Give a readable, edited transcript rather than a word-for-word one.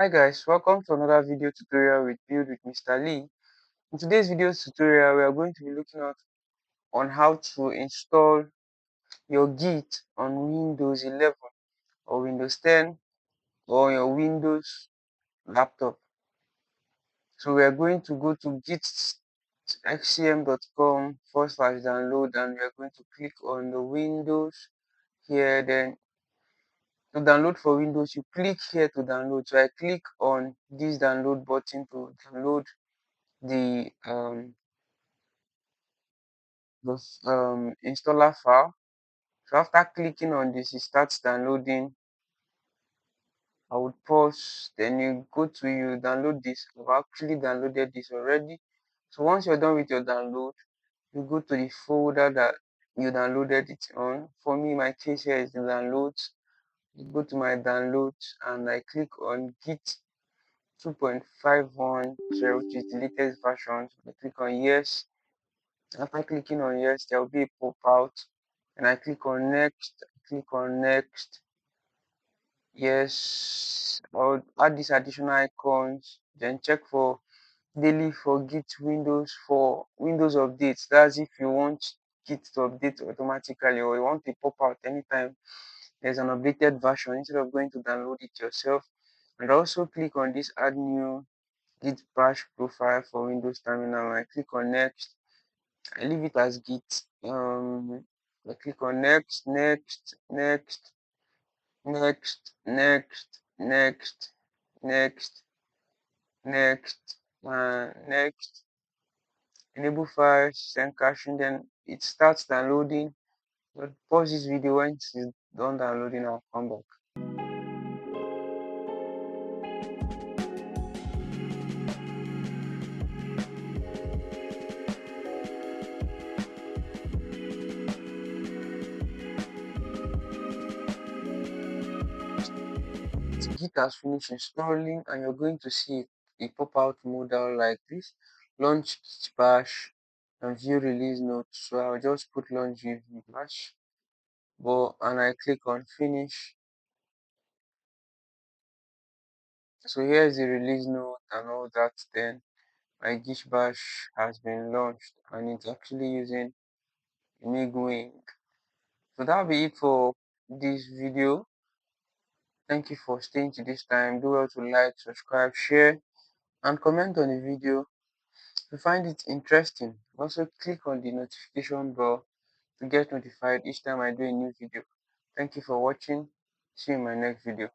Hi guys, welcome to another video tutorial with Build with Mr. Lee. In today's video tutorial, we are going to be looking at on how to install your Git on Windows 11 or Windows 10 or your Windows laptop. So we are going to go to gitxcm.com/download and we are going to click on the Windows here. Then to download for Windows, you click here to download. So I click on this download button to download the installer file. So after clicking on this, it starts downloading. I would pause, then you go to you download this. I've actually downloaded this already. So once you're done with your download, you go to the folder that you downloaded it on. For me, my case here is the downloads. You go to my downloads and I click on Git 2.510, which is the latest version. So I click on yes. After clicking on yes, there will be a pop out and I click on next, yes. I'll add these additional icons, then check for daily for Git Windows for Windows updates. That's if you want Git to update automatically or you want a pop out anytime there's an updated version instead of going to download it yourself. And also click on this add new Git Bash profile for Windows terminal. I click on next. I leave it as Git. I click on next, next, next, next, next, next, next, next. Enable files, send caching. Then it starts downloading. But pause this video when it's done downloading. I'll come back. Git has finished installing and you're going to see a pop-out modal like this. Launch Git Bash and view release notes. So I'll just put launch Git Bash. And I click on finish. So here's the release note and all that. Then my Git Bash has been launched and it's actually using Wing. So that'll be it for this video. Thank you for staying to this time. Do well to like, subscribe, share, and comment on the video. If you find it interesting, also click on the notification bell to get notified each time I do a new video. Thank you for watching. See you in my next video.